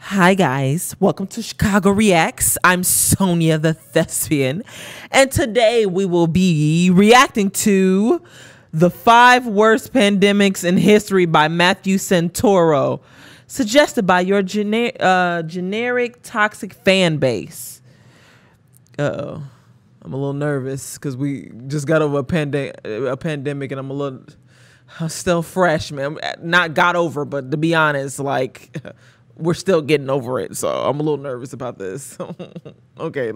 Hi guys, welcome to Chicago Reacts. I'm Sonya the Thespian, and today we will be reacting to The 5 Worst Pandemics in History by Matthew Santoro, suggested by your generic toxic fan base. Uh-oh, I'm a little nervous because we just got over a pandemic and I'm still fresh, man. Not got over, but to be honest, like... we're still getting over it, so I'm a little nervous about this. Okay,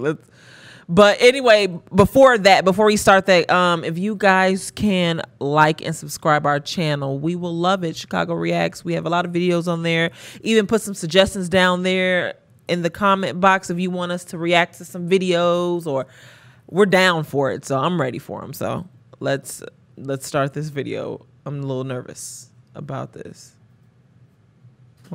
but anyway, before we start that, if you guys can like and subscribe our channel, we will love it. Chicago Reacts, we have a lot of videos on there. Even put some suggestions down there in the comment box if you want us to react to some videos, or we're down for it, so I'm ready for them. So let's start this video. I'm a little nervous about this.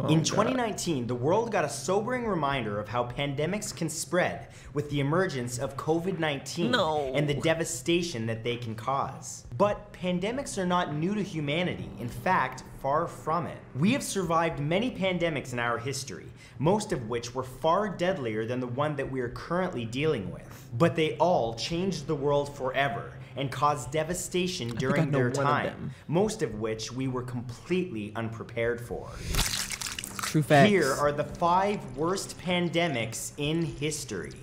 In 2019, the world got a sobering reminder of how pandemics can spread with the emergence of COVID-19 and the devastation that they can cause. But pandemics are not new to humanity. In fact, far from it. We have survived many pandemics in our history, most of which were far deadlier than the one that we are currently dealing with. But they all changed the world forever and caused devastation during their time, most of which we were completely unprepared for. True facts. Here are the 5 worst pandemics in history.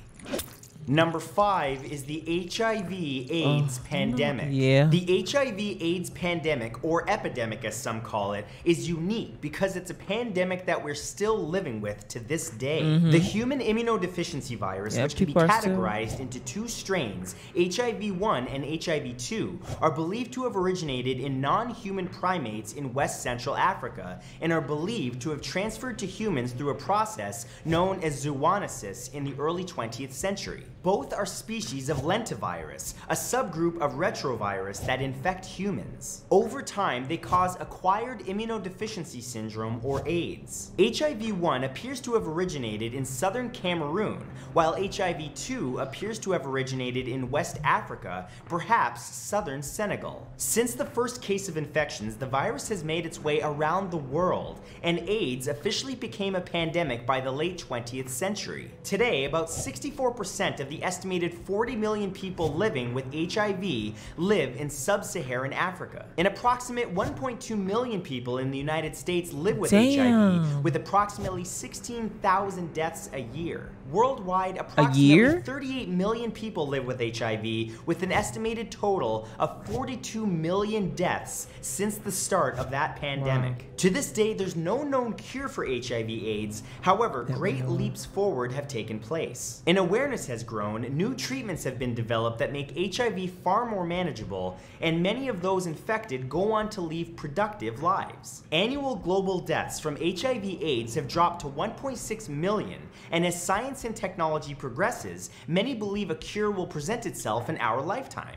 Number 5 is the HIV/AIDS pandemic. Yeah. The HIV/AIDS pandemic, or epidemic as some call it, is unique because it's a pandemic that we're still living with to this day. The human immunodeficiency virus, which can be categorized into 2 strains, HIV-1 and HIV-2, are believed to have originated in non-human primates in West Central Africa and are believed to have transferred to humans through a process known as zoonosis in the early 20th century. Both are species of lentivirus, a subgroup of retrovirus that infect humans. Over time, they cause acquired immunodeficiency syndrome, or AIDS. HIV-1 appears to have originated in southern Cameroon, while HIV-2 appears to have originated in West Africa, perhaps southern Senegal. Since the first case of infections, the virus has made its way around the world, and AIDS officially became a pandemic by the late 20th century. Today, about 64% of the estimated 40 million people living with HIV live in sub-Saharan Africa. An approximate 1.2 million people in the United States live with HIV, with approximately 16,000 deaths a year. Worldwide, approximately 38 million people live with HIV, with an estimated total of 42 million deaths since the start of that pandemic. To this day, there's no known cure for HIV/AIDS. However, great leaps forward have taken place. An awareness has grown, new treatments have been developed that make HIV far more manageable, and many of those infected go on to lead productive lives. Annual global deaths from HIV/AIDS have dropped to 1.6 million, and as science and technology progresses, many believe a cure will present itself in our lifetime.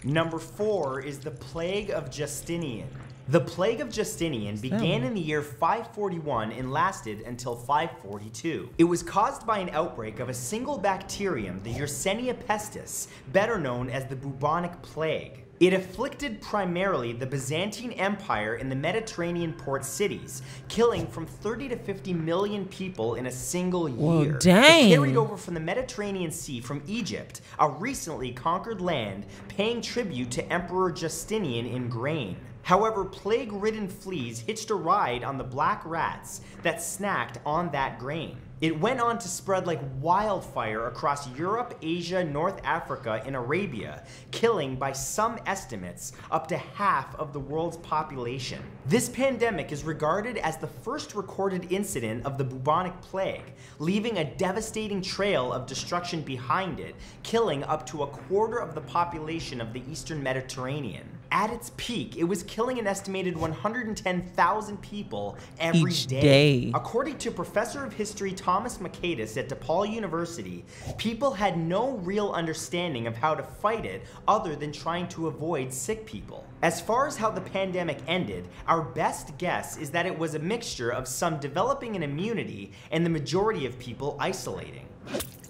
Number 4 is the Plague of Justinian. The Plague of Justinian began in the year 541 and lasted until 542. It was caused by an outbreak of a single bacterium, the Yersinia pestis, better known as the bubonic plague. It afflicted primarily the Byzantine Empire in the Mediterranean port cities, killing from 30 to 50 million people in a single year. Whoa, dang. It carried over from the Mediterranean Sea from Egypt, a recently conquered land, paying tribute to Emperor Justinian in grain. However, plague-ridden fleas hitched a ride on the black rats that snacked on that grain. It went on to spread like wildfire across Europe, Asia, North Africa, and Arabia, killing, by some estimates, up to half of the world's population. This pandemic is regarded as the first recorded incident of the bubonic plague, leaving a devastating trail of destruction behind it, killing up to a quarter of the population of the Eastern Mediterranean. At its peak, it was killing an estimated 110,000 people every day. According to Professor of History Thomas Makaitis at DePaul University, people had no real understanding of how to fight it other than trying to avoid sick people. As far as how the pandemic ended, our best guess is that it was a mixture of some developing an immunity and the majority of people isolating.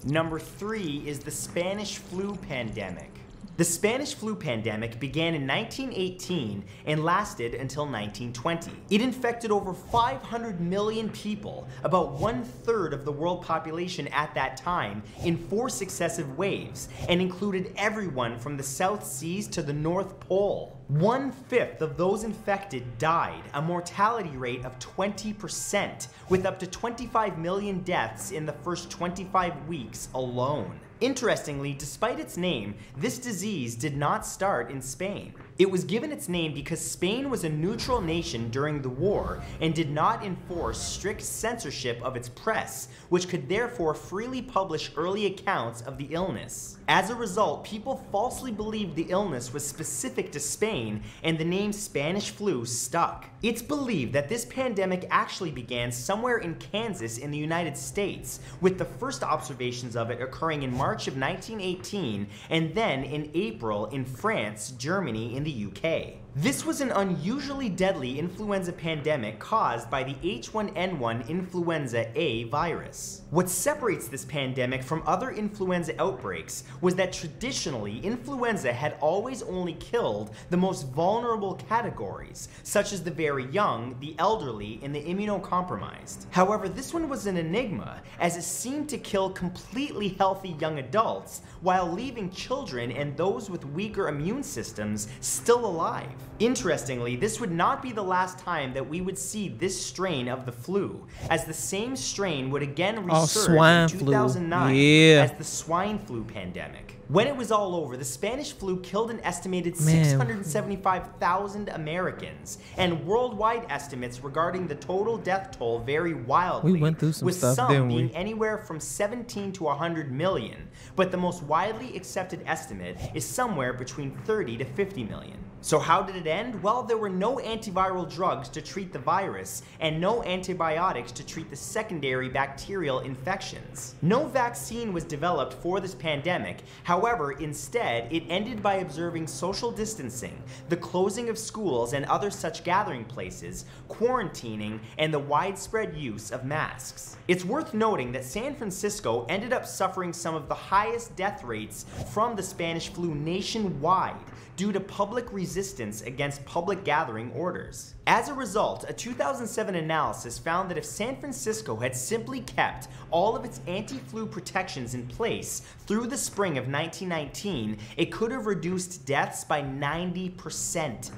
Number 3 is the Spanish flu pandemic. The Spanish flu pandemic began in 1918 and lasted until 1920. It infected over 500 million people, about 1/3 of the world population at that time, in 4 successive waves, and included everyone from the South Seas to the North Pole. 1/5 of those infected died, a mortality rate of 20%, with up to 25 million deaths in the first 25 weeks alone. Interestingly, despite its name, this disease did not start in Spain. It was given its name because Spain was a neutral nation during the war and did not enforce strict censorship of its press, which could therefore freely publish early accounts of the illness. As a result, people falsely believed the illness was specific to Spain, and the name Spanish flu stuck. It's believed that this pandemic actually began somewhere in Kansas in the United States, with the first observations of it occurring in March of 1918, and then in April in France, Germany, and the UK. This was an unusually deadly influenza pandemic caused by the H1N1 influenza A virus. What separates this pandemic from other influenza outbreaks was that traditionally influenza had always only killed the most vulnerable categories, such as the very young, the elderly, and the immunocompromised. However, this one was an enigma, as it seemed to kill completely healthy young adults while leaving children and those with weaker immune systems still alive. Interestingly, this would not be the last time that we would see this strain of the flu, as the same strain would again resurge in 2009 as the swine flu pandemic. When it was all over, the Spanish flu killed an estimated 675,000 Americans, and worldwide estimates regarding the total death toll vary wildly, we went through some with stuff, some didn't being we? anywhere from 17 to 100 million, but the most widely accepted estimate is somewhere between 30 to 50 million. So how did it end? Well, there were no antiviral drugs to treat the virus and no antibiotics to treat the secondary bacterial infections. No vaccine was developed for this pandemic. However, instead, it ended by observing social distancing, the closing of schools and other such gathering places, quarantining, and the widespread use of masks. It's worth noting that San Francisco ended up suffering some of the highest death rates from the Spanish flu nationwide due to public resistance against public gathering orders. As a result, a 2007 analysis found that if San Francisco had simply kept all of its anti-flu protections in place through the spring of 1919, it could have reduced deaths by 90%.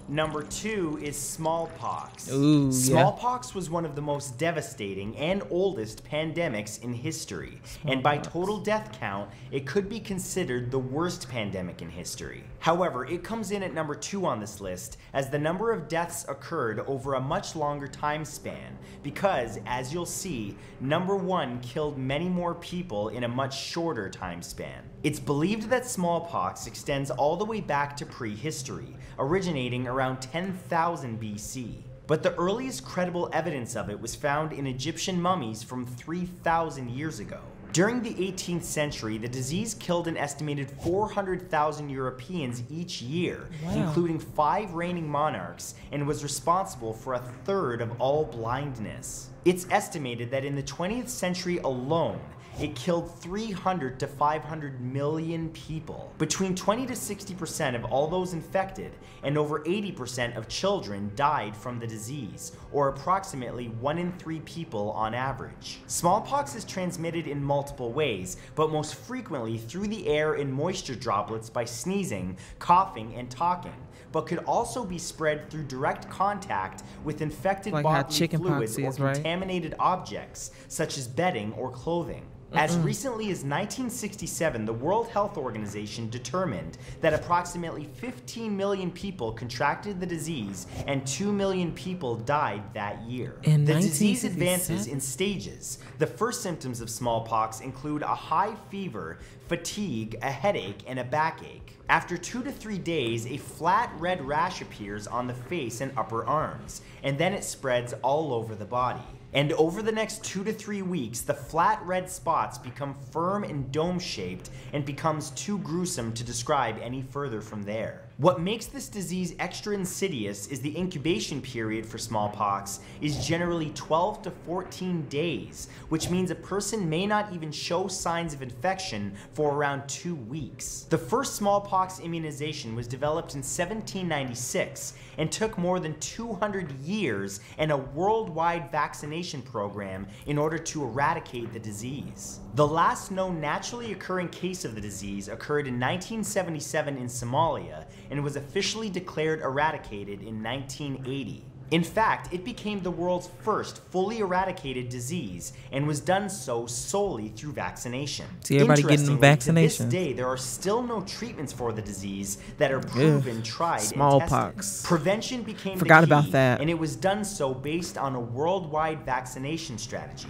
Number 2 is smallpox. Ooh, Smallpox was one of the most devastating and oldest pandemics in history, and by total death count, it could be considered the worst pandemic in history. However, it comes in at number 2 on this list, as the number of deaths occurred over a much longer time span, because, as you'll see, number 1 killed many more people in a much shorter time span. It's believed that smallpox extends all the way back to prehistory, originating around 10,000 BC. But the earliest credible evidence of it was found in Egyptian mummies from 3,000 years ago. During the 18th century, the disease killed an estimated 400,000 Europeans each year, including 5 reigning monarchs, and was responsible for 1/3 of all blindness. It's estimated that in the 20th century alone, it killed 300 to 500 million people. Between 20 to 60% of all those infected and over 80% of children died from the disease, or approximately 1 in 3 people on average. Smallpox is transmitted in multiple ways, but most frequently through the air in moisture droplets by sneezing, coughing, and talking, but could also be spread through direct contact with infected bodily fluids or contaminated objects, such as bedding or clothing. As recently as 1967, the World Health Organization determined that approximately 15 million people contracted the disease and 2 million people died that year. The disease advances in stages. The first symptoms of smallpox include a high fever, fatigue, a headache, and a backache. After 2 to 3 days, a flat red rash appears on the face and upper arms, and then it spreads all over the body. And over the next 2 to 3 weeks, the flat red spots become firm and dome-shaped and becomes too gruesome to describe any further from there. What makes this disease extra insidious is the incubation period for smallpox is generally 12 to 14 days, which means a person may not even show signs of infection for around 2 weeks. The first smallpox immunization was developed in 1796 and took more than 200 years and a worldwide vaccination program in order to eradicate the disease. The last known naturally occurring case of the disease occurred in 1977 in Somalia and was officially declared eradicated in 1980. In fact, it became the world's first fully eradicated disease and was done so solely through vaccination. See, everybody getting them vaccinations. To this day, there are still no treatments for the disease that are proven, tried, smallpox. And tested. Prevention became Forgot the key, about that. and it was done so based on a worldwide vaccination strategy.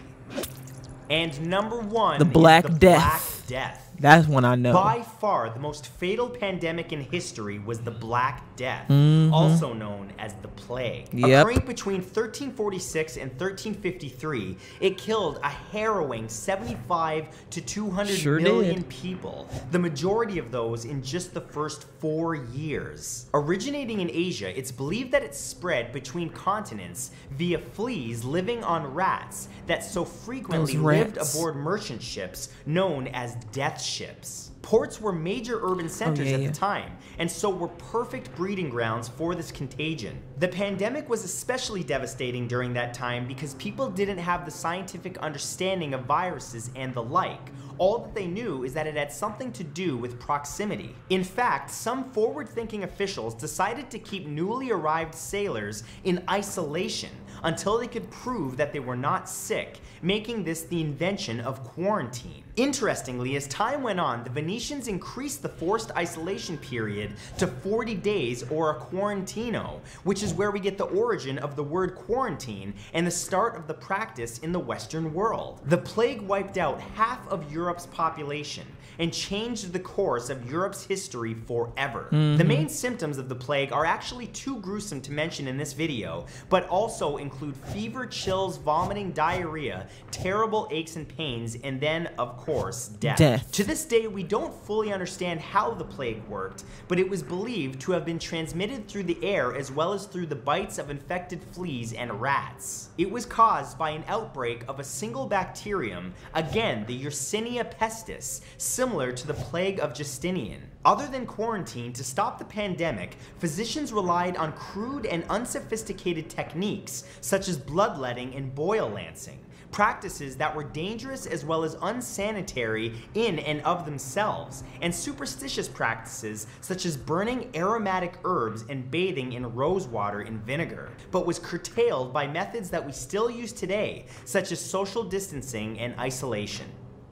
And number one, the Black is the Death. Black Death. That's one I know. By far, the most fatal pandemic in history was the Black Death, also known as the Plague. Occurring between 1346 and 1353, it killed a harrowing 75 to 200 million people, the majority of those in just the first 4 years. Originating in Asia, it's believed that it spread between continents via fleas living on rats that so frequently lived aboard merchant ships known as death ships. Ports were major urban centers at the time, and so were perfect breeding grounds for this contagion. The pandemic was especially devastating during that time because people didn't have the scientific understanding of viruses and the like. All that they knew is that it had something to do with proximity. In fact, some forward-thinking officials decided to keep newly arrived sailors in isolation until they could prove that they were not sick, making this the invention of quarantine. Interestingly, as time went on, the Venetians increased the forced isolation period to 40 days, or a quarantino, which is where we get the origin of the word quarantine and the start of the practice in the Western world. The plague wiped out half of Europe's population and changed the course of Europe's history forever. The main symptoms of the plague are actually too gruesome to mention in this video, but also include fever, chills, vomiting, diarrhea, terrible aches and pains, and then, of course, death. To this day, we don't fully understand how the plague worked, but it was believed to have been transmitted through the air as well as through the bites of infected fleas and rats. It was caused by an outbreak of a single bacterium, again the Yersinia pestis, similar to the plague of Justinian. Other than quarantine, to stop the pandemic, physicians relied on crude and unsophisticated techniques such as bloodletting and boil lancing, practices that were dangerous as well as unsanitary in and of themselves, and superstitious practices such as burning aromatic herbs and bathing in rosewater and vinegar, but was curtailed by methods that we still use today, such as social distancing and isolation.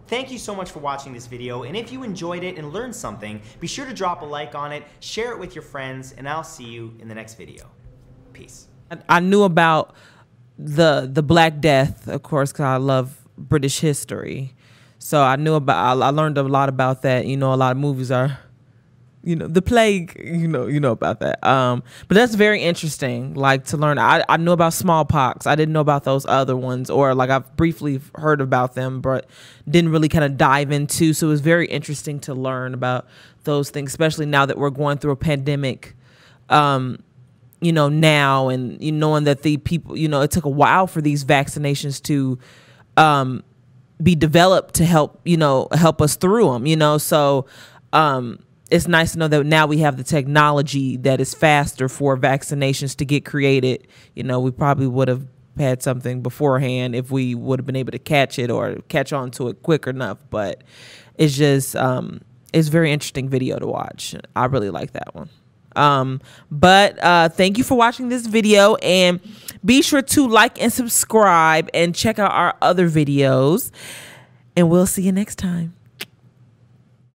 Thank you so much for watching this video, and if you enjoyed it and learned something, be sure to drop a like on it, share it with your friends, and I'll see you in the next video. Peace. I knew about the Black Death, of course, because I love British history. So I learned a lot about that. You know, a lot of movies are, you know, the plague, you know about that. But that's very interesting, like, to learn. I knew about smallpox. I didn't know about those other ones, or like I've briefly heard about them, but didn't really kind of dive into. So it was very interesting to learn about those things, especially now that we're going through a pandemic, you know, now, and knowing that the people, you know, it took a while for these vaccinations to be developed to help, help us through them, so it's nice to know that now we have the technology that is faster for vaccinations to get created. We probably would have had something beforehand if we would have been able to catch it or catch on to it quick enough. But it's just, it's a very interesting video to watch. I really like that one. But thank you for watching this video, and be sure to like and subscribe and check out our other videos, and we'll see you next time.